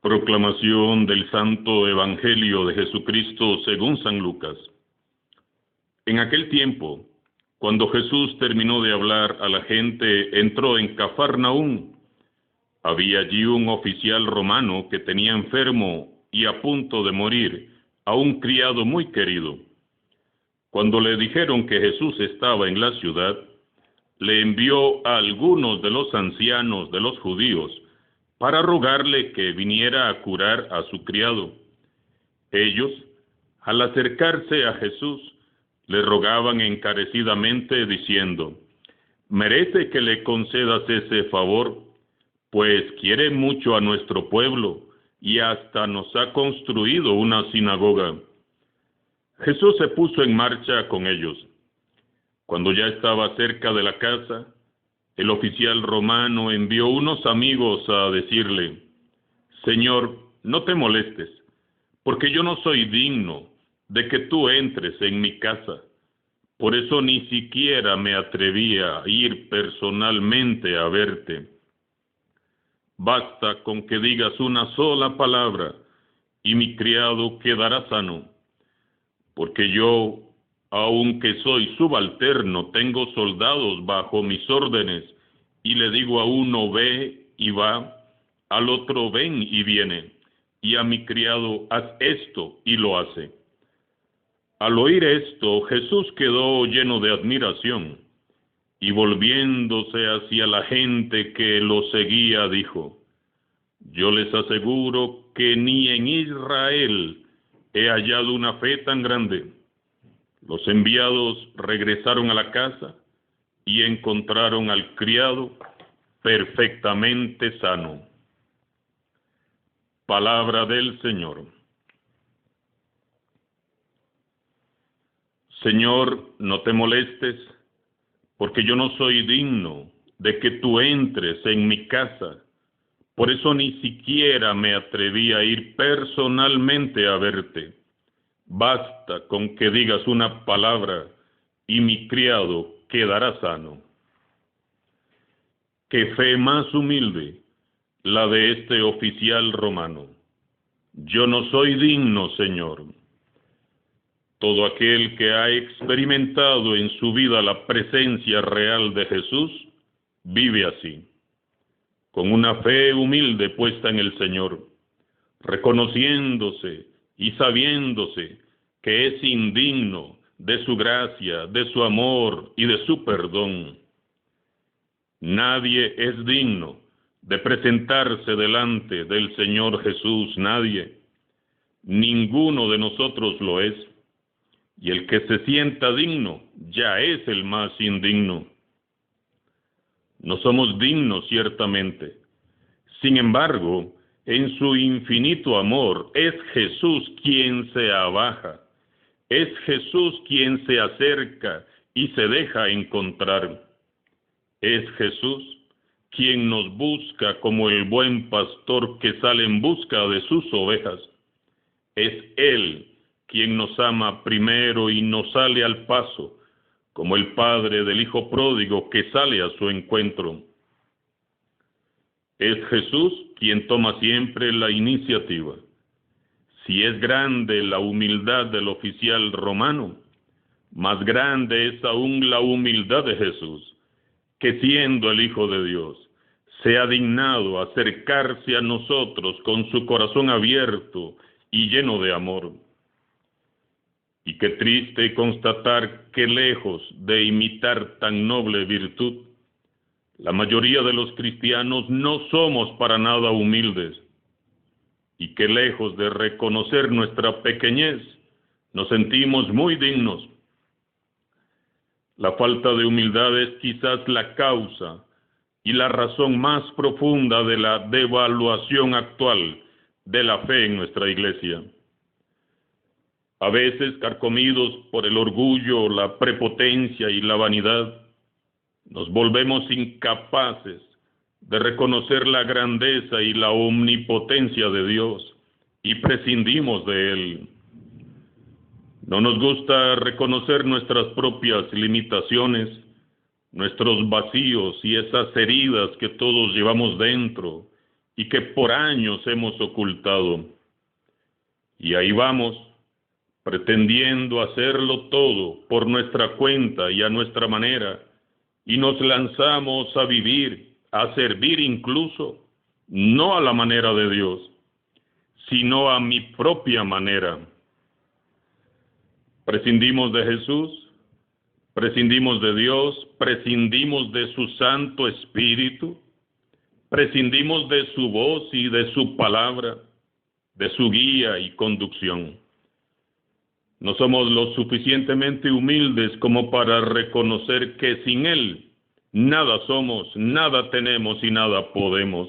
Proclamación del Santo Evangelio de Jesucristo según San Lucas. En aquel tiempo, cuando Jesús terminó de hablar a la gente, entró en Cafarnaúm. Había allí un oficial romano que tenía enfermo y a punto de morir a un criado muy querido. Cuando le dijeron que Jesús estaba en la ciudad, le envió a algunos de los ancianos de los judíos para rogarle que viniera a curar a su criado. Ellos, al acercarse a Jesús, le rogaban encarecidamente diciendo: «Merece que le concedas ese favor, pues quiere mucho a nuestro pueblo y hasta nos ha construido una sinagoga». Jesús se puso en marcha con ellos. Cuando ya estaba cerca de la casa, el oficial romano envió unos amigos a decirle: «Señor, no te molestes, porque yo no soy digno de que tú entres en mi casa. Por eso ni siquiera me atrevía a ir personalmente a verte. Basta con que digas una sola palabra y mi criado quedará sano, porque yo, aunque soy subalterno, tengo soldados bajo mis órdenes, y le digo a uno ve y va, al otro ven y viene, y a mi criado haz esto y lo hace». Al oír esto, Jesús quedó lleno de admiración, y volviéndose hacia la gente que lo seguía, dijo: «Yo les aseguro que ni en Israel he hallado una fe tan grande». Los enviados regresaron a la casa y encontraron al criado perfectamente sano. Palabra del Señor. Señor, no te molestes, porque yo no soy digno de que tú entres en mi casa. Por eso ni siquiera me atreví a ir personalmente a verte. Basta con que digas una palabra y mi criado quedará sano. Qué fe más humilde la de este oficial romano. Yo no soy digno, Señor. Todo aquel que ha experimentado en su vida la presencia real de Jesús vive así, con una fe humilde puesta en el Señor, reconociéndose y sabiéndose que es indigno de su gracia, de su amor y de su perdón. Nadie es digno de presentarse delante del Señor Jesús, nadie. Ninguno de nosotros lo es. Y el que se sienta digno ya es el más indigno. No somos dignos, ciertamente. Sin embargo, en su infinito amor, es Jesús quien se abaja. Es Jesús quien se acerca y se deja encontrar. Es Jesús quien nos busca como el buen pastor que sale en busca de sus ovejas. Es Él quien nos ama primero y nos sale al paso, como el padre del hijo pródigo que sale a su encuentro. Es Jesús quien toma siempre la iniciativa. Si es grande la humildad del oficial romano, más grande es aún la humildad de Jesús, que siendo el Hijo de Dios, se ha dignado acercarse a nosotros con su corazón abierto y lleno de amor. Y qué triste constatar que lejos de imitar tan noble virtud, la mayoría de los cristianos no somos para nada humildes, y que lejos de reconocer nuestra pequeñez, nos sentimos muy dignos. La falta de humildad es quizás la causa y la razón más profunda de la devaluación actual de la fe en nuestra iglesia. A veces, carcomidos por el orgullo, la prepotencia y la vanidad, nos volvemos incapaces de reconocer la grandeza y la omnipotencia de Dios y prescindimos de Él. No nos gusta reconocer nuestras propias limitaciones, nuestros vacíos y esas heridas que todos llevamos dentro y que por años hemos ocultado. Y ahí vamos, pretendiendo hacerlo todo por nuestra cuenta y a nuestra manera, y nos lanzamos a vivir, a servir incluso, no a la manera de Dios, sino a mi propia manera. Prescindimos de Jesús, prescindimos de Dios, prescindimos de su Santo Espíritu, prescindimos de su voz y de su palabra, de su guía y conducción. No somos lo suficientemente humildes como para reconocer que sin Él nada somos, nada tenemos y nada podemos.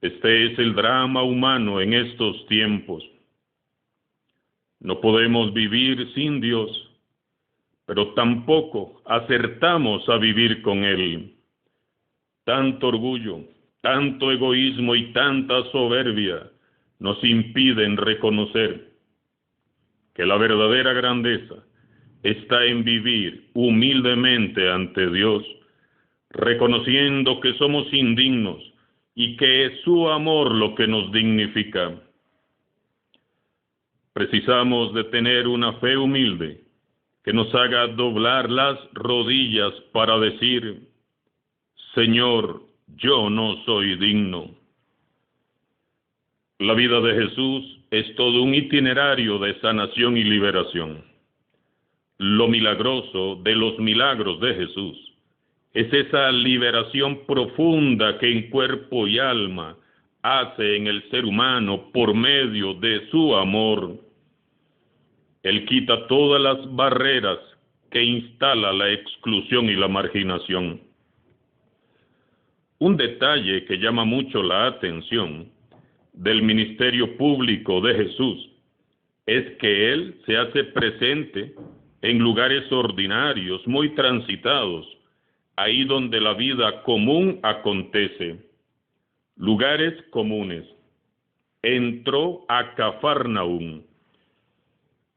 Este es el drama humano en estos tiempos. No podemos vivir sin Dios, pero tampoco acertamos a vivir con Él. Tanto orgullo, tanto egoísmo y tanta soberbia nos impiden reconocer que la verdadera grandeza está en vivir humildemente ante Dios, reconociendo que somos indignos y que es su amor lo que nos dignifica. Precisamos de tener una fe humilde que nos haga doblar las rodillas para decir: Señor, yo no soy digno. La vida de Jesús es todo un itinerario de sanación y liberación. Lo milagroso de los milagros de Jesús es esa liberación profunda que en cuerpo y alma hace en el ser humano por medio de su amor. Él quita todas las barreras que instala la exclusión y la marginación. Un detalle que llama mucho la atención del ministerio público de Jesús es que Él se hace presente en lugares ordinarios, muy transitados, ahí donde la vida común acontece. Lugares comunes. Entró a Cafarnaúm.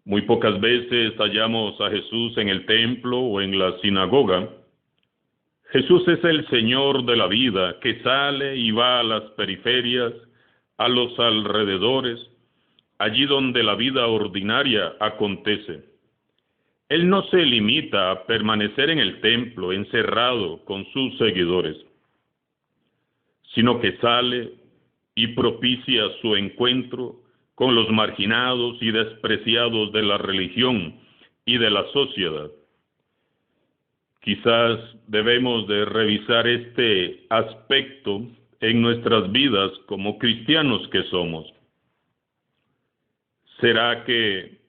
Muy pocas veces hallamos a Jesús en el templo o en la sinagoga. Jesús es el Señor de la vida que sale y va a las periferias, a los alrededores, allí donde la vida ordinaria acontece. Él no se limita a permanecer en el templo encerrado con sus seguidores, sino que sale y propicia su encuentro con los marginados y despreciados de la religión y de la sociedad. Quizás debemos de revisar este aspecto en nuestras vidas como cristianos que somos. ¿Será que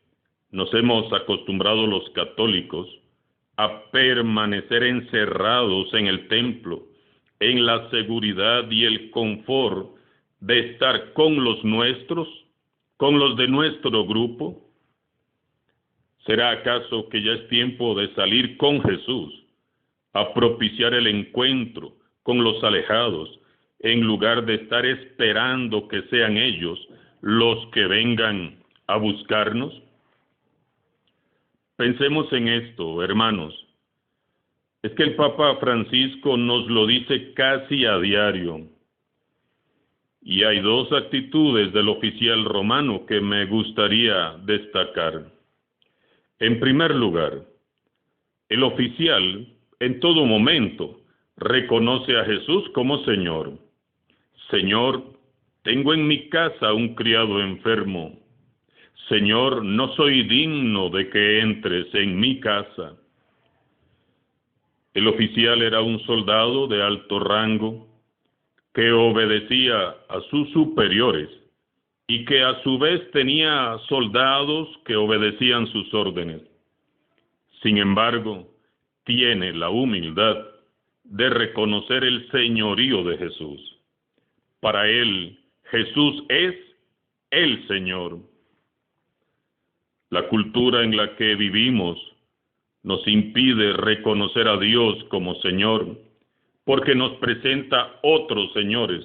nos hemos acostumbrado los católicos a permanecer encerrados en el templo, en la seguridad y el confort de estar con los nuestros, con los de nuestro grupo? ¿Será acaso que ya es tiempo de salir con Jesús a propiciar el encuentro con los alejados, en lugar de estar esperando que sean ellos los que vengan a buscarnos? Pensemos en esto, hermanos. Es que el Papa Francisco nos lo dice casi a diario. Y hay dos actitudes del oficial romano que me gustaría destacar. En primer lugar, el oficial en todo momento reconoce a Jesús como Señor. Señor, tengo en mi casa un criado enfermo. Señor, no soy digno de que entres en mi casa. El oficial era un soldado de alto rango que obedecía a sus superiores y que a su vez tenía soldados que obedecían sus órdenes. Sin embargo, tiene la humildad de reconocer el señorío de Jesús. Para él, Jesús es el Señor. La cultura en la que vivimos nos impide reconocer a Dios como Señor, porque nos presenta otros señores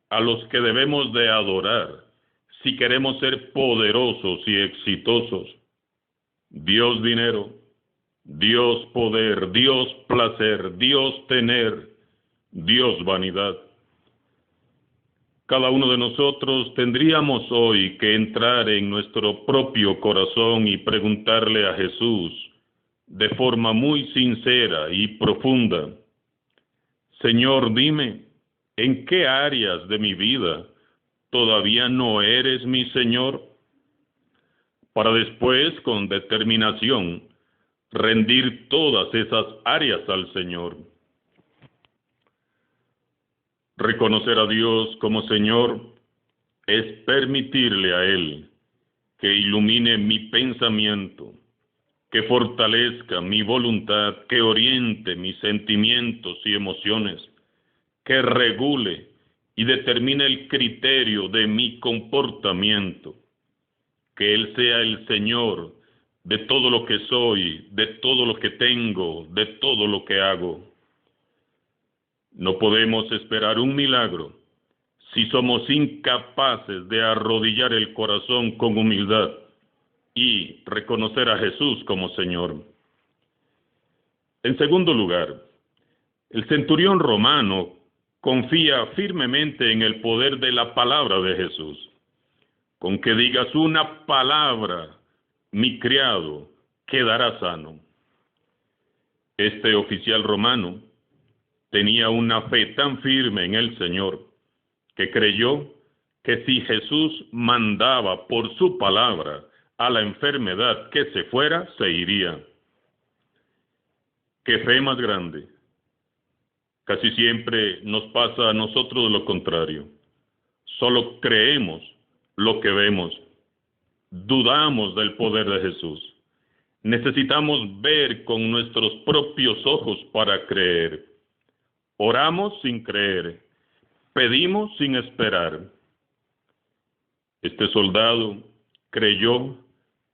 a los que debemos de adorar si queremos ser poderosos y exitosos. Dios dinero, Dios poder, Dios placer, Dios tener, Dios vanidad. cada uno de nosotros tendríamos hoy que entrar en nuestro propio corazón y preguntarle a Jesús de forma muy sincera y profunda: Señor, dime, ¿en qué áreas de mi vida todavía no eres mi Señor? Para después, con determinación, rendir todas esas áreas al Señor. Reconocer a Dios como Señor es permitirle a Él que ilumine mi pensamiento, que fortalezca mi voluntad, que oriente mis sentimientos y emociones, que regule y determine el criterio de mi comportamiento, que Él sea el Señor de todo lo que soy, de todo lo que tengo, de todo lo que hago. No podemos esperar un milagro si somos incapaces de arrodillar el corazón con humildad y reconocer a Jesús como Señor. En segundo lugar, el centurión romano confía firmemente en el poder de la palabra de Jesús. Con que digas una palabra, mi criado quedará sano. Este oficial romano tenía una fe tan firme en el Señor que creyó que si Jesús mandaba por su palabra a la enfermedad que se fuera, se iría. ¿Qué fe más grande? Casi siempre nos pasa a nosotros lo contrario. Solo creemos lo que vemos. Dudamos del poder de Jesús. Necesitamos ver con nuestros propios ojos para creer. Oramos sin creer. Pedimos sin esperar. Este soldado creyó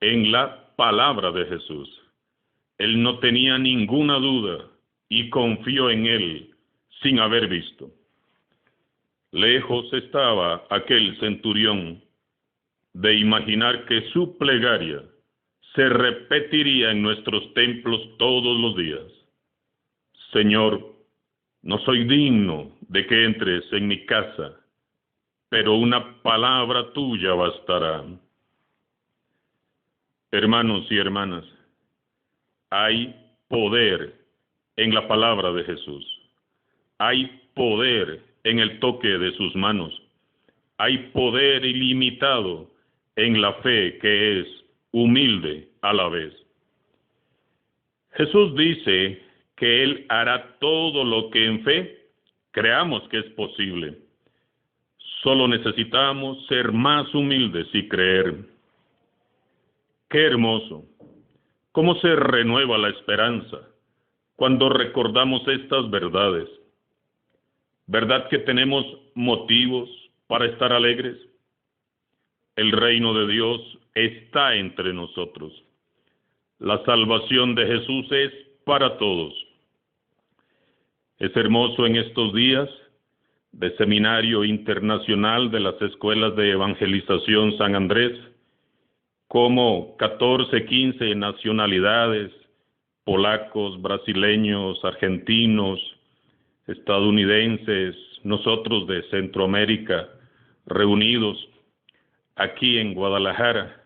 en la palabra de Jesús. Él no tenía ninguna duda y confió en Él sin haber visto. Lejos estaba aquel centurión de imaginar que su plegaria se repetiría en nuestros templos todos los días. Señor, no soy digno de que entres en mi casa, pero una palabra tuya bastará. Hermanos y hermanas, hay poder en la palabra de Jesús. Hay poder en el toque de sus manos. Hay poder ilimitado en la fe que es humilde a la vez. Jesús dice que Él hará todo lo que en fe creamos que es posible. Solo necesitamos ser más humildes y creer. Qué hermoso, cómo se renueva la esperanza cuando recordamos estas verdades. ¿Verdad que tenemos motivos para estar alegres? El reino de Dios está entre nosotros. La salvación de Jesús es para todos. Es hermoso en estos días de Seminario Internacional de las Escuelas de Evangelización San Andrés, como 14, 15 nacionalidades, polacos, brasileños, argentinos, estadounidenses, nosotros de Centroamérica, reunidos aquí en Guadalajara,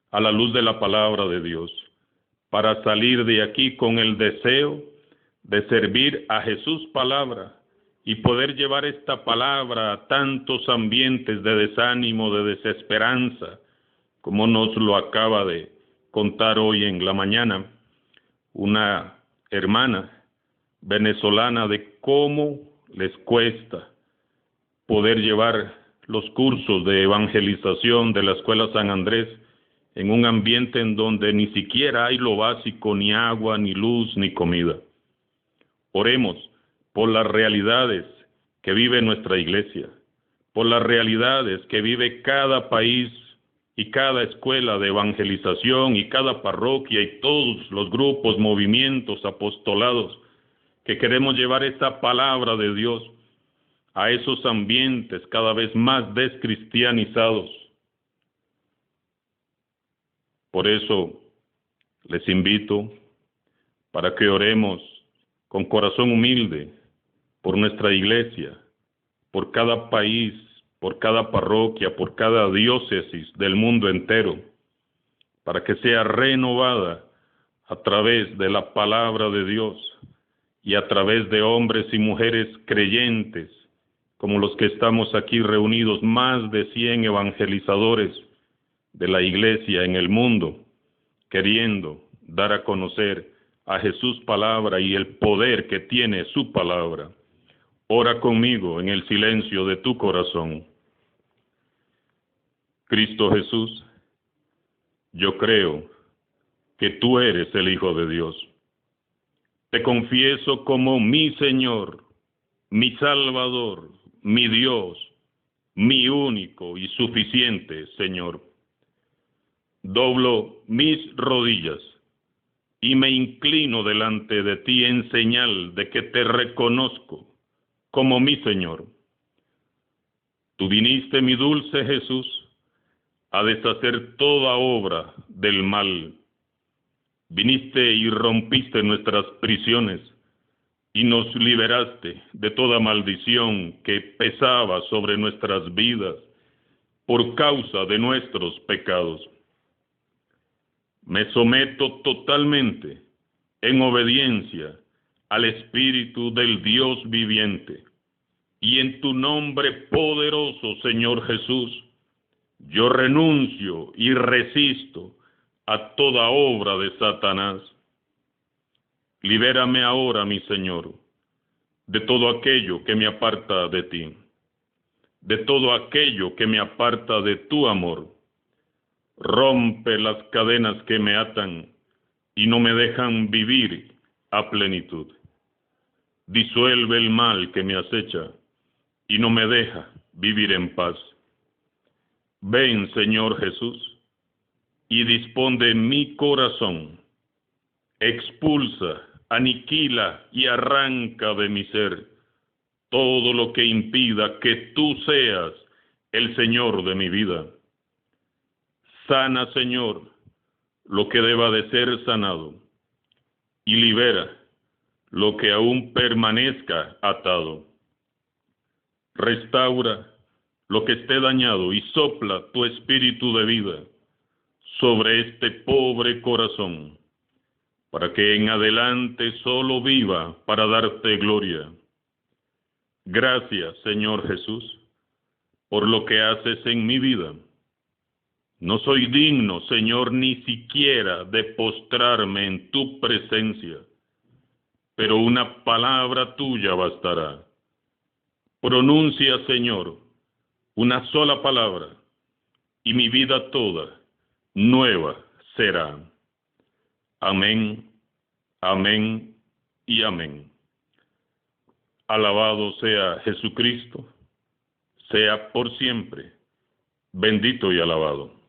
a la luz de la palabra de Dios, para salir de aquí con el deseo de servir a Jesús palabra y poder llevar esta palabra a tantos ambientes de desánimo, de desesperanza, como nos lo acaba de contar hoy en la mañana una hermana venezolana, de cómo les cuesta poder llevar los cursos de evangelización de la Escuela San Andrés en un ambiente en donde ni siquiera hay lo básico, ni agua, ni luz, ni comida. Oremos por las realidades que vive nuestra iglesia, por las realidades que vive cada país y cada escuela de evangelización y cada parroquia y todos los grupos, movimientos, apostolados, que queremos llevar esta palabra de Dios a esos ambientes cada vez más descristianizados. Por eso les invito para que oremos con corazón humilde por nuestra iglesia, por cada país, por cada parroquia, por cada diócesis del mundo entero, para que sea renovada a través de la palabra de Dios y a través de hombres y mujeres creyentes, como los que estamos aquí reunidos, más de 100 evangelizadores de la iglesia en el mundo, queriendo dar a conocer a Jesús palabra y el poder que tiene su palabra. Ora conmigo en el silencio de tu corazón. Cristo Jesús, yo creo que tú eres el Hijo de Dios. Te confieso como mi Señor, mi Salvador, mi Dios, mi único y suficiente Señor. Doblo mis rodillas y me inclino delante de ti en señal de que te reconozco como mi Señor. Tú viniste, mi dulce Jesús, a deshacer toda obra del mal. Viniste y rompiste nuestras prisiones y nos liberaste de toda maldición que pesaba sobre nuestras vidas por causa de nuestros pecados. Me someto totalmente en obediencia al Espíritu del Dios viviente, y en tu nombre poderoso, Señor Jesús, yo renuncio y resisto a toda obra de Satanás. Libérame ahora, mi Señor, de todo aquello que me aparta de ti, de todo aquello que me aparta de tu amor. Rompe las cadenas que me atan y no me dejan vivir a plenitud. Disuelve el mal que me acecha y no me deja vivir en paz. Ven, Señor Jesús, y dispón de mi corazón. Expulsa, aniquila y arranca de mi ser todo lo que impida que tú seas el Señor de mi vida. Sana, Señor, lo que deba de ser sanado, y libera lo que aún permanezca atado. Restaura lo que esté dañado y sopla tu espíritu de vida sobre este pobre corazón, para que en adelante solo viva para darte gloria. Gracias, Señor Jesús, por lo que haces en mi vida. No soy digno, Señor, ni siquiera de postrarme en tu presencia, pero una palabra tuya bastará. Pronuncia, Señor, una sola palabra, y mi vida toda nueva será. Amén, amén y amén. Alabado sea Jesucristo, sea por siempre bendito y alabado.